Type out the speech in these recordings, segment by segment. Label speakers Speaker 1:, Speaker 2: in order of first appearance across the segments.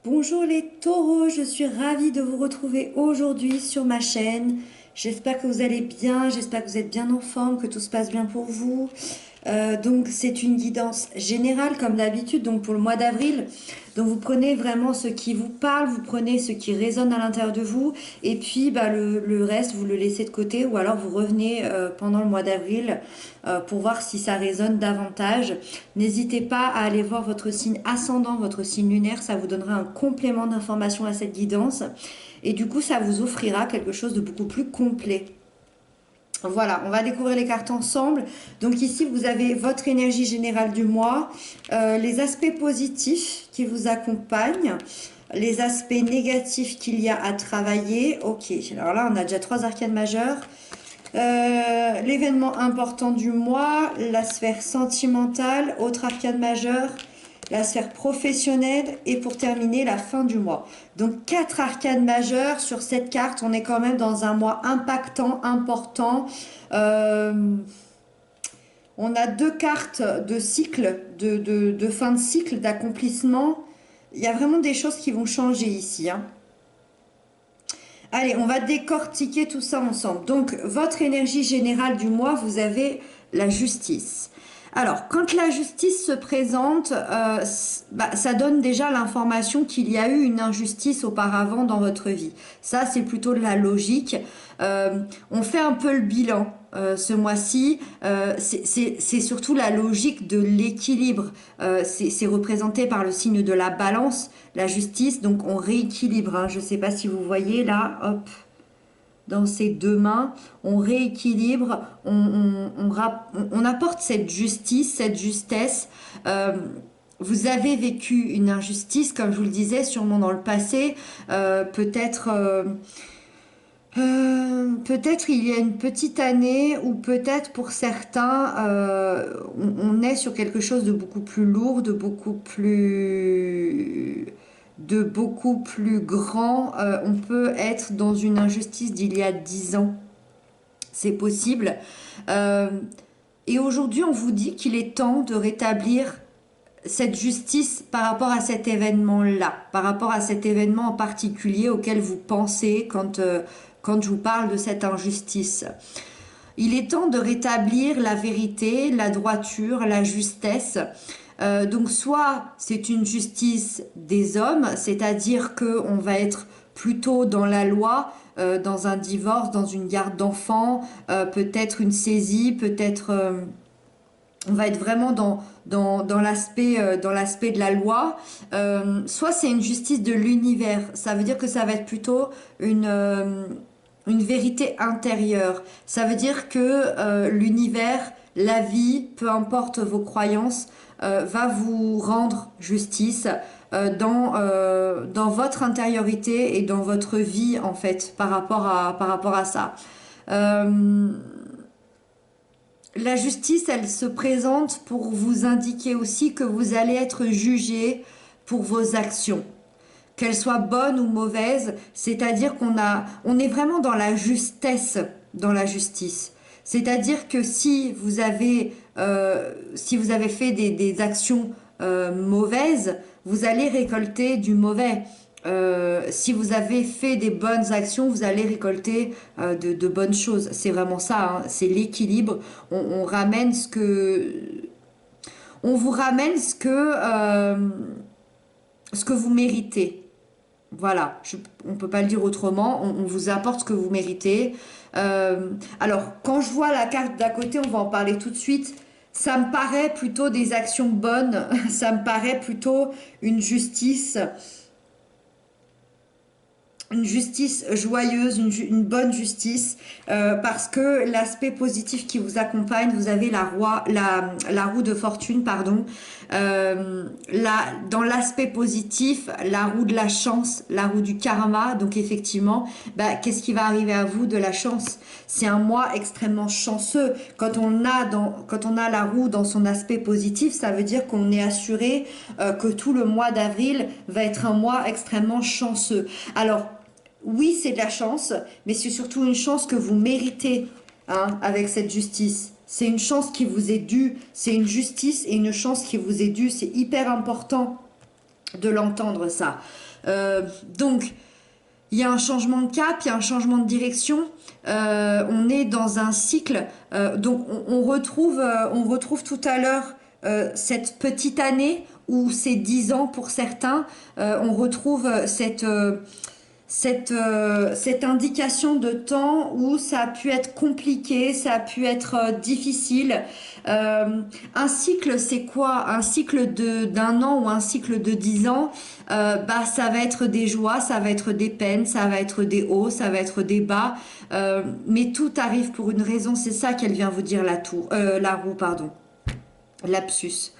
Speaker 1: Bonjour les taureaux, je suis ravie de vous retrouver aujourd'hui sur ma chaîne. J'espère que vous allez bien, j'espère que vous êtes bien en forme, que tout se passe bien pour vous. Donc c'est une guidance générale comme d'habitude, donc pour le mois d'avril. Donc vous prenez vraiment ce qui vous parle, vous prenez ce qui résonne à l'intérieur de vous, et puis le reste vous le laissez de côté, ou alors vous revenez pendant le mois d'avril pour voir si ça résonne davantage. N'hésitez pas à aller voir votre signe ascendant, votre signe lunaire, ça vous donnera un complément d'information à cette guidance, et du coup ça vous offrira quelque chose de beaucoup plus complet. Voilà, on va découvrir les cartes ensemble. Donc ici, vous avez votre énergie générale du mois, les aspects positifs qui vous accompagnent, les aspects négatifs qu'il y a à travailler. Ok, alors là, on a déjà 3 arcanes majeures. L'événement important du mois, la sphère sentimentale, autre arcane majeure, la sphère professionnelle et pour terminer la fin du mois. Donc 4 arcanes majeures sur cette carte, on est quand même dans un mois impactant, important. On a 2 cartes de cycle, de fin de cycle, d'accomplissement. Il y a vraiment des choses qui vont changer ici, hein. Allez, on va décortiquer tout ça ensemble. Donc, votre énergie générale du mois, vous avez la justice. Alors, quand la justice se présente, ça donne déjà l'information qu'il y a eu une injustice auparavant dans votre vie. Ça, c'est plutôt de la logique. On fait un peu le bilan ce mois-ci. C'est surtout la logique de l'équilibre. C'est représenté par le signe de la balance, la justice. Donc, on rééquilibre, hein. Je ne sais pas si vous voyez là, hop. Dans ces deux mains, on rééquilibre, on apporte cette justice, cette justesse. Vous avez vécu une injustice, comme je vous le disais, sûrement dans le passé. Peut-être il y a une petite année, ou peut-être pour certains, on est sur quelque chose de beaucoup plus lourd, de beaucoup plus grand. On peut être dans une injustice d'il y a 10 ans. C'est possible. Euh, et aujourd'hui, on vous dit qu'il est temps de rétablir cette justice par rapport à cet événement-là, par rapport à cet événement en particulier auquel vous pensez quand je vous parle de cette injustice. Il est temps de rétablir la vérité, la droiture, la justesse. Donc soit c'est une justice des hommes, c'est-à-dire qu'on va être plutôt dans la loi, dans un divorce, dans une garde d'enfants, peut-être une saisie, peut-être on va être vraiment dans l'aspect de la loi. Soit c'est une justice de l'univers, ça veut dire que ça va être plutôt une vérité intérieure. Ça veut dire que l'univers, la vie, peu importe vos croyances, va vous rendre justice dans votre intériorité et dans votre vie en fait par rapport à ça. Euh, la justice, elle se présente pour vous indiquer aussi que vous allez être jugé pour vos actions, qu'elles soient bonnes ou mauvaises, c'est-à-dire on est vraiment dans la justesse, dans la justice. C'est-à-dire que si vous avez fait des actions mauvaises, vous allez récolter du mauvais. Si vous avez fait des bonnes actions, vous allez récolter de bonnes choses. C'est vraiment ça, hein. C'est l'équilibre. On vous ramène ce que vous méritez. Voilà, on ne peut pas le dire autrement, on vous apporte ce que vous méritez. Alors, quand je vois la carte d'à côté, on va en parler tout de suite, ça me paraît plutôt des actions bonnes, ça me paraît plutôt une justice, une justice joyeuse, une bonne justice, parce que l'aspect positif qui vous accompagne, vous avez la roue de fortune, pardon. Dans l'aspect positif, la roue de la chance, la roue du karma. Donc effectivement, qu'est-ce qui va arriver à vous de la chance? C'est un mois extrêmement chanceux. Quand on a la roue dans son aspect positif, ça veut dire qu'on est assuré que tout le mois d'avril va être un mois extrêmement chanceux. Alors, oui, c'est de la chance, mais c'est surtout une chance que vous méritez, hein, avec cette justice. C'est une chance qui vous est due, c'est une justice et une chance qui vous est due. C'est hyper important de l'entendre, ça. Donc, il y a un changement de cap, il y a un changement de direction. On est dans un cycle. Donc, on retrouve tout à l'heure cette petite année où c'est 10 ans pour certains. On retrouve cette indication de temps où ça a pu être compliqué, ça a pu être difficile. Un cycle, c'est quoi? Un cycle d'un an ou un cycle de 10 ans, bah, ça va être des joies, ça va être des peines, ça va être des hauts, ça va être des bas. Mais tout arrive pour une raison, c'est ça qu'elle vient vous dire la roue, pardon. Lapsus.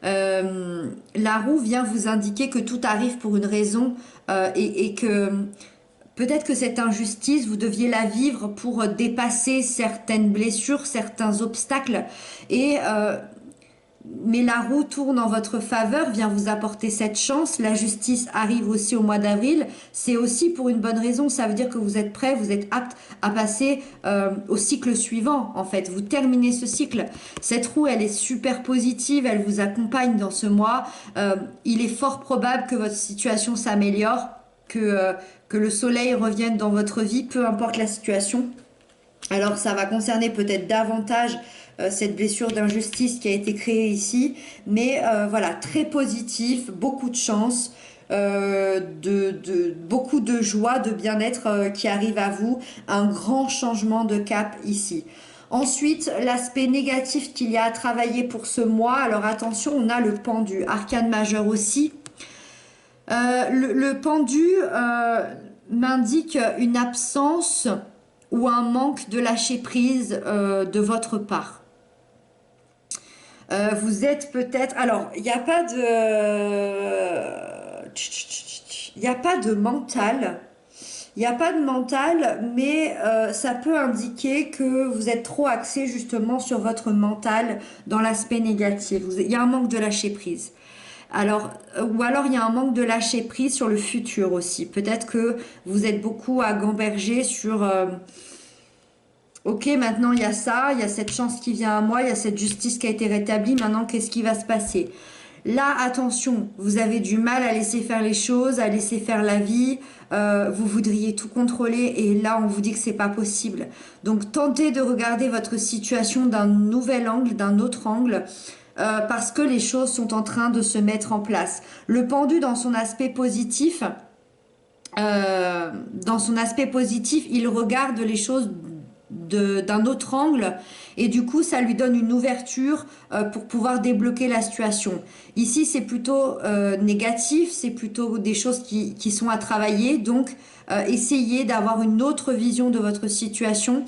Speaker 1: La roue vient vous indiquer que tout arrive pour une raison et que peut-être que cette injustice, vous deviez la vivre pour dépasser certaines blessures, certains obstacles. Mais la roue tourne en votre faveur, vient vous apporter cette chance. La justice arrive aussi au mois d'avril. C'est aussi pour une bonne raison. Ça veut dire que vous êtes prêt, vous êtes apte à passer au cycle suivant. En fait, vous terminez ce cycle. Cette roue, elle est super positive. Elle vous accompagne dans ce mois. Il est fort probable que votre situation s'améliore, que le soleil revienne dans votre vie, peu importe la situation. Alors ça va concerner peut-être davantage cette blessure d'injustice qui a été créée ici, mais voilà, très positif, beaucoup de chance, beaucoup de joie, de bien-être qui arrive à vous, un grand changement de cap ici. Ensuite, l'aspect négatif qu'il y a à travailler pour ce mois, alors attention, on a le pendu, arcane majeur aussi. Le pendu m'indique une absence ou un manque de lâcher prise de votre part. Vous êtes peut-être... Alors, il n'y a pas de... Il n'y a pas de mental. Il n'y a pas de mental, mais ça peut indiquer que vous êtes trop axé justement sur votre mental dans l'aspect négatif. Il y a un manque de lâcher prise. Alors, ou alors il y a un manque de lâcher prise sur le futur aussi. Peut-être que vous êtes beaucoup à gamberger sur... Ok, maintenant il y a ça, il y a cette chance qui vient à moi, il y a cette justice qui a été rétablie, maintenant qu'est-ce qui va se passer? Là, attention, vous avez du mal à laisser faire les choses, à laisser faire la vie, vous voudriez tout contrôler et là on vous dit que c'est pas possible. Donc tentez de regarder votre situation d'un nouvel angle, d'un autre angle, parce que les choses sont en train de se mettre en place. Le pendu dans son aspect positif, il regarde les choses d'un autre angle et du coup ça lui donne une ouverture pour pouvoir débloquer la situation. Ici c'est plutôt négatif, c'est plutôt des choses qui sont à travailler, donc essayez d'avoir une autre vision de votre situation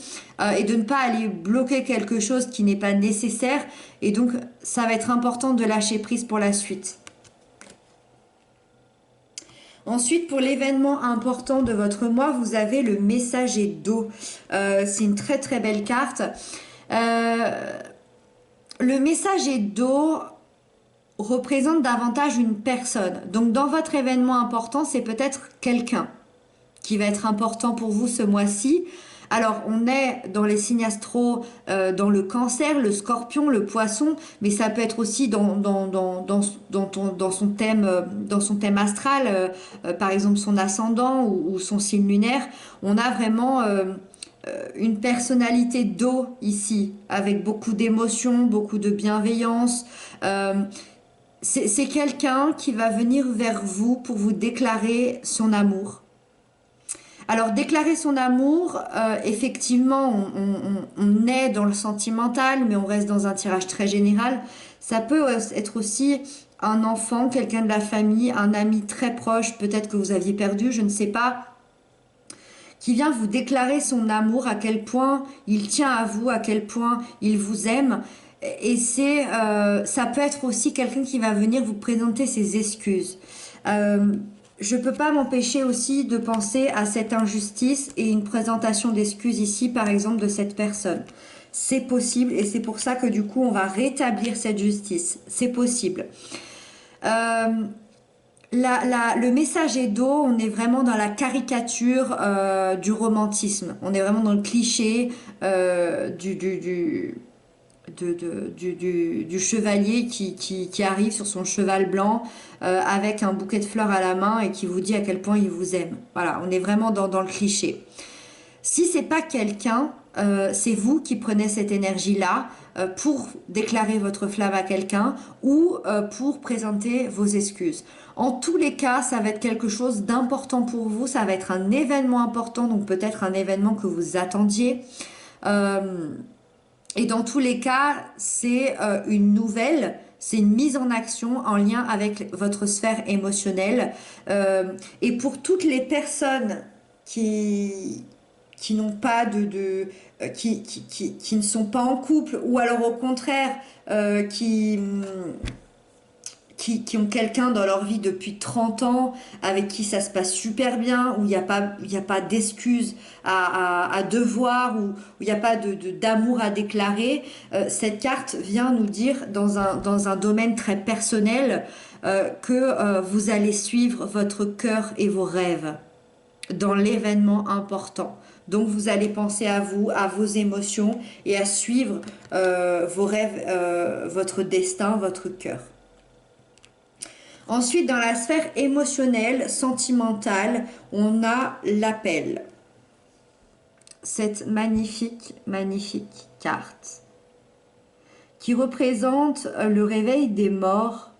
Speaker 1: et de ne pas aller bloquer quelque chose qui n'est pas nécessaire et donc ça va être important de lâcher prise pour la suite. Ensuite, pour l'événement important de votre mois, vous avez le messager d'eau. C'est une très très belle carte. Le messager d'eau représente davantage une personne. Donc dans votre événement important, c'est peut-être quelqu'un qui va être important pour vous ce mois-ci. Alors, on est dans les signes astro, dans le cancer, le scorpion, le poisson, mais ça peut être aussi dans son thème astral, par exemple son ascendant ou son signe lunaire. On a vraiment une personnalité d'eau ici, avec beaucoup d'émotions, beaucoup de bienveillance. C'est quelqu'un qui va venir vers vous pour vous déclarer son amour. Alors, déclarer son amour, effectivement, on est dans le sentimental, mais on reste dans un tirage très général. Ça peut être aussi un enfant, quelqu'un de la famille, un ami très proche, peut-être que vous aviez perdu, je ne sais pas, qui vient vous déclarer son amour, à quel point il tient à vous, à quel point il vous aime. Et ça peut être aussi quelqu'un qui va venir vous présenter ses excuses. Je peux pas m'empêcher aussi de penser à cette injustice et une présentation d'excuses ici, par exemple, de cette personne. C'est possible et c'est pour ça que du coup, on va rétablir cette justice. C'est possible. Le messager d'eau, on est vraiment dans la caricature du romantisme. On est vraiment dans le cliché du chevalier qui arrive sur son cheval blanc avec un bouquet de fleurs à la main et qui vous dit à quel point il vous aime. Voilà, on est vraiment dans le cliché. Si c'est pas quelqu'un, c'est vous qui prenez cette énergie-là pour déclarer votre flamme à quelqu'un ou pour présenter vos excuses. En tous les cas, ça va être quelque chose d'important pour vous, ça va être un événement important, donc peut-être un événement que vous attendiez. Euh, et dans tous les cas, c'est une nouvelle, c'est une mise en action en lien avec votre sphère émotionnelle. Et pour toutes les personnes qui, qui n'ont pas qui ne sont pas en couple, ou alors au contraire, qui ont quelqu'un dans leur vie depuis 30 ans, avec qui ça se passe super bien, où il y a pas d'excuses à devoir, où il n'y a pas d'amour à déclarer, cette carte vient nous dire dans un domaine très personnel que vous allez suivre votre cœur et vos rêves dans l'événement important. Donc vous allez penser à vous, à vos émotions et à suivre vos rêves, votre destin, votre cœur. Ensuite, dans la sphère émotionnelle, sentimentale, on a l'appel. Cette magnifique, magnifique carte qui représente le réveil des morts,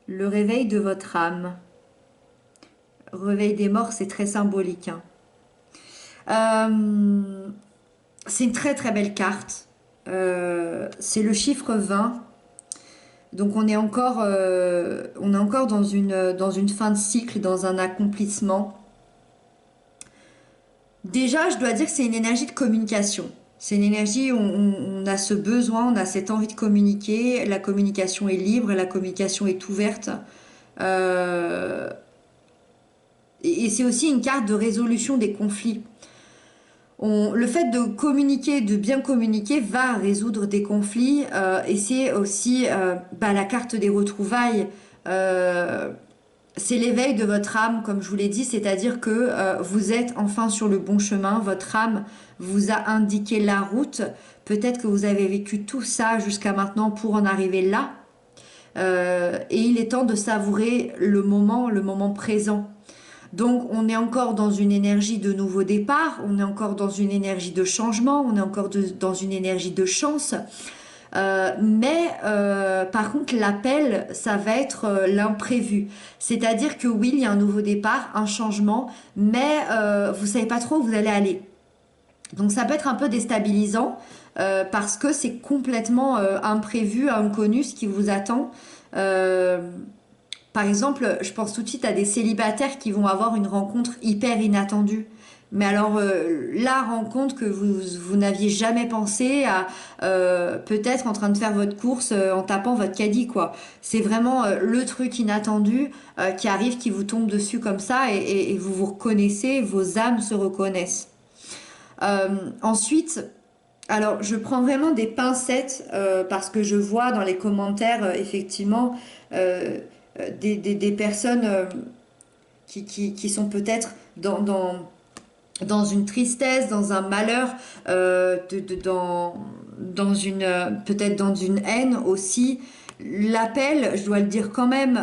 Speaker 1: le réveil de votre âme. Réveil des morts, c'est très symbolique, hein. C'est une très très belle carte. C'est le chiffre 20. Donc on est encore dans une fin de cycle, dans un accomplissement. Déjà, je dois dire que c'est une énergie de communication. C'est une énergie où on a ce besoin, on a cette envie de communiquer. La communication est libre, la communication est ouverte. Euh, et c'est aussi une carte de résolution des conflits. Le fait de communiquer, de bien communiquer, va résoudre des conflits et c'est aussi la carte des retrouvailles. Euh, c'est l'éveil de votre âme, comme je vous l'ai dit, c'est-à-dire que vous êtes enfin sur le bon chemin. Votre âme vous a indiqué la route. Peut-être que vous avez vécu tout ça jusqu'à maintenant pour en arriver là. Et il est temps de savourer le moment présent. Donc on est encore dans une énergie de nouveau départ, on est encore dans une énergie de changement, on est encore dans une énergie de chance. Par contre l'appel, ça va être l'imprévu. C'est-à-dire que oui, il y a un nouveau départ, un changement, mais vous savez pas trop où vous allez aller. Donc ça peut être un peu déstabilisant parce que c'est complètement imprévu, inconnu ce qui vous attend. Euh, Par exemple, je pense tout de suite à des célibataires qui vont avoir une rencontre hyper inattendue. Mais alors, la rencontre que vous n'aviez jamais pensé à peut-être en train de faire votre course en tapant votre caddie, quoi. C'est vraiment le truc inattendu qui arrive, qui vous tombe dessus comme ça et vous vous reconnaissez, vos âmes se reconnaissent. Ensuite, alors je prends vraiment des pincettes parce que je vois dans les commentaires effectivement euh, des personnes qui sont peut-être dans une tristesse, dans un malheur, dans une peut-être dans une haine aussi. L'appel, je dois le dire quand même,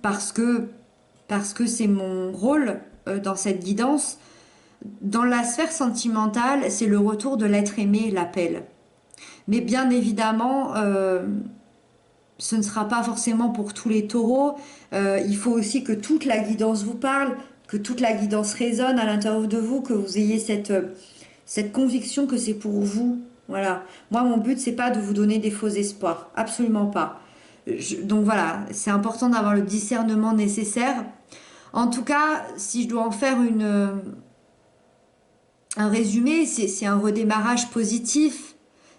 Speaker 1: parce que c'est mon rôle dans cette guidance. Dans la sphère sentimentale, c'est le retour de l'être aimé, l'appel. Mais bien évidemment, ce ne sera pas forcément pour tous les taureaux. Il faut aussi que toute la guidance vous parle, que toute la guidance résonne à l'intérieur de vous, que vous ayez cette conviction que c'est pour vous. Voilà. Moi, mon but, c'est pas de vous donner des faux espoirs. Absolument pas. Donc voilà, c'est important d'avoir le discernement nécessaire. En tout cas, si je dois en faire un résumé, c'est un redémarrage positif.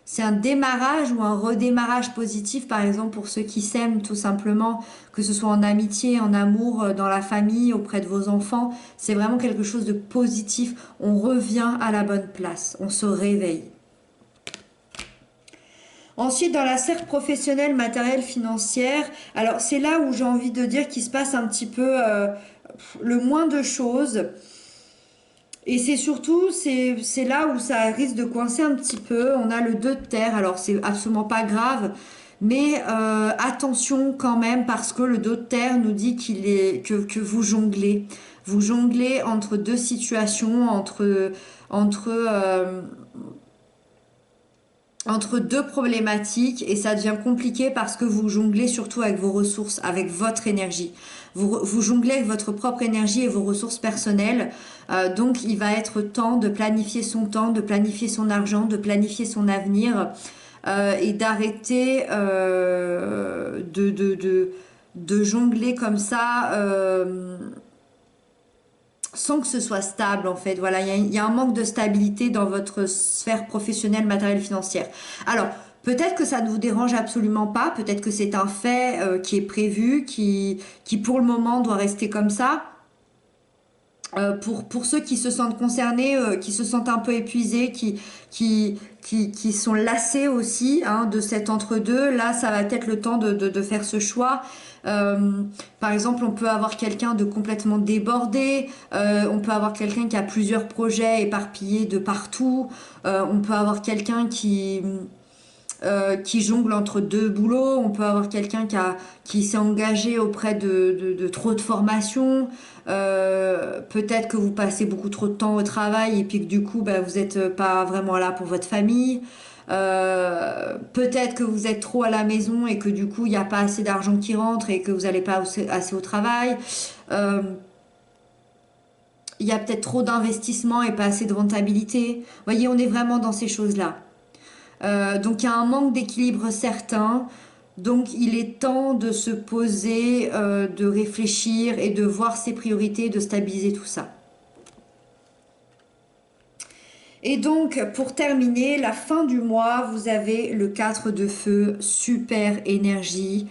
Speaker 1: C'est un démarrage ou un redémarrage positif, par exemple, pour ceux qui s'aiment tout simplement, que ce soit en amitié, en amour, dans la famille, auprès de vos enfants. C'est vraiment quelque chose de positif. On revient à la bonne place. On se réveille. Ensuite, dans la sphère professionnelle, matérielle, financière, alors c'est là où j'ai envie de dire qu'il se passe un petit peu le moins de choses. Et c'est surtout, c'est là où ça risque de coincer un petit peu. On a le 2 de terre, alors c'est absolument pas grave, mais attention quand même parce que le 2 de terre nous dit que vous jonglez. Vous jonglez entre deux situations, entre, euh, entre deux problématiques et ça devient compliqué parce que vous jonglez surtout avec vos ressources, avec votre énergie. Vous jonglez avec votre propre énergie et vos ressources personnelles. Donc il va être temps de planifier son temps, de planifier son argent, de planifier son avenir et d'arrêter de jongler comme ça. Sans que ce soit stable en fait. Voilà, il y a un manque de stabilité dans votre sphère professionnelle, matérielle, financière. Alors, peut-être que ça ne vous dérange absolument pas, peut-être que c'est un fait qui est prévu, qui pour le moment doit rester comme ça. Pour ceux qui se sentent concernés, qui se sentent un peu épuisés, qui sont lassés aussi hein, de cet entre-deux, là, ça va être le temps de faire ce choix. Par exemple, on peut avoir quelqu'un de complètement débordé, on peut avoir quelqu'un qui a plusieurs projets éparpillés de partout, on peut avoir quelqu'un qui jongle entre deux boulots, on peut avoir quelqu'un qui s'est engagé auprès de trop de formations, peut-être que vous passez beaucoup trop de temps au travail et puis que du coup bah, vous n'êtes pas vraiment là pour votre famille. Peut-être que vous êtes trop à la maison et que du coup il n'y a pas assez d'argent qui rentre et que vous n'allez pas assez au travail. Euh, il y a peut-être trop d'investissement et pas assez de rentabilité. Vous voyez, on est vraiment dans ces choses-là. Donc il y a un manque d'équilibre certain. Donc il est temps de se poser, de réfléchir et de voir ses priorités, de stabiliser tout ça. Et donc pour terminer, la fin du mois, vous avez le 4 de feu, super énergie,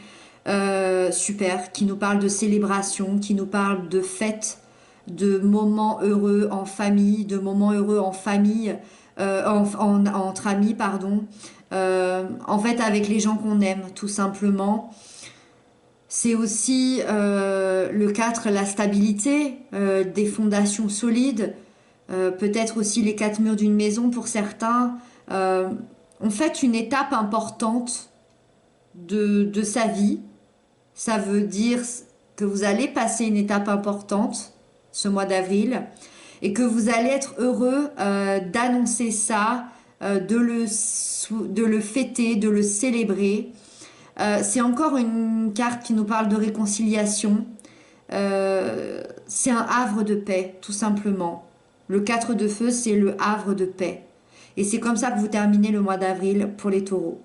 Speaker 1: super, qui nous parle de célébration, qui nous parle de fête, de moments heureux en famille, de moments heureux en famille, entre amis, pardon. En fait, avec les gens qu'on aime, tout simplement. C'est aussi le 4 la stabilité, des fondations solides, peut-être aussi les quatre murs d'une maison pour certains. Euh, en fait, une étape importante de sa vie. Ça veut dire que vous allez passer une étape importante ce mois d'avril et que vous allez être heureux d'annoncer ça, de le fêter, de le célébrer. C'est encore une carte qui nous parle de réconciliation. C'est un havre de paix, tout simplement. Le 4 de feu, c'est le havre de paix. Et c'est comme ça que vous terminez le mois d'avril pour les taureaux.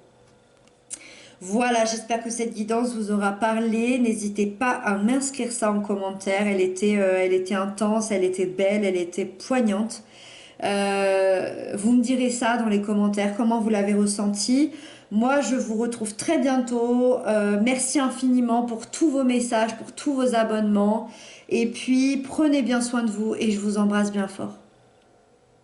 Speaker 1: Voilà, j'espère que cette guidance vous aura parlé. N'hésitez pas à m'inscrire ça en commentaire. Elle était intense, elle était belle, elle était poignante. Vous me direz ça dans les commentaires, comment vous l'avez ressenti. Moi, je vous retrouve très bientôt. Merci infiniment pour tous vos messages, pour tous vos abonnements. Et puis, prenez bien soin de vous et je vous embrasse bien fort.